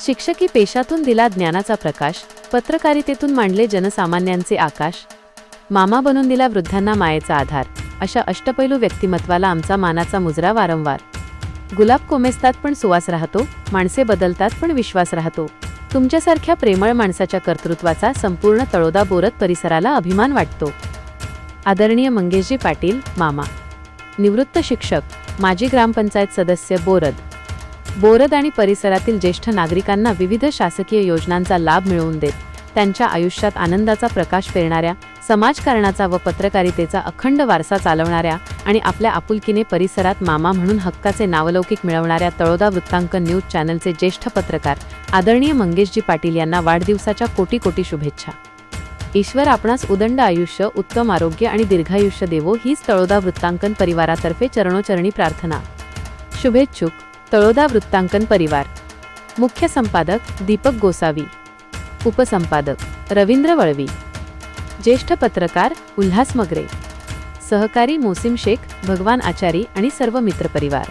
शिक्षकी पेशातून दिला ज्ञानाचा प्रकाश, पत्रकारितेतून मांडले जनसामान्यांचे आकाश, मामा बनून दिला वृद्धांना मायेचा आधार, अशा अष्टपैलू व्यक्तिमत्वाला आमचा मानाचा मुजरा वारंवार. गुलाब कोमेजतात पण सुवास राहतो, माणसे बदलतात पण विश्वास राहतो. तुमच्यासारख्या प्रेमळ माणसाच्या कर्तृत्वाचा संपूर्ण तळोदा बोरद परिसराला अभिमान वाटतो. आदरणीय मंगेशजी पाटील, मामा. निवृत्त शिक्षक, माजी ग्रामपंचायत सदस्य, बोरद आणि परिसरातील ज्येष्ठ नागरिकांना विविध शासकीय योजनांचा लाभ मिळवून देत त्यांच्या आयुष्यात आनंदाचा प्रकाश पेरणाऱ्या, समाजकारणाचा व पत्रकारितेचा अखंड वारसा चालवणाऱ्या आणि आपल्या आपुलकीने परिसरात मामा म्हणून हक्काचे नावलौकिक मिळवणाऱ्या तळोदा वृत्तांकन न्यूज चॅनलचे ज्येष्ठ पत्रकार आदरणीय मंगेशजी पाटील यांना वाढदिवसाच्या कोटी कोटी शुभेच्छा. ईश्वर आपणास उदंड आयुष्य, उत्तम आरोग्य आणि दीर्घायुष्य देवो, हीच तळोदा वृत्तांकन परिवारातर्फे चरणोचरणी प्रार्थना. शुभेच्छुक, तळोदा वृत्तांकन परिवार. मुख्य संपादक दीपक गोसावी, उपसंपादक रवींद्र वळवी, ज्येष्ठ पत्रकार उल्हास मगरे, सहकारी मोसिम शेख, भगवान आचारी आणि सर्व मित्रपरिवार.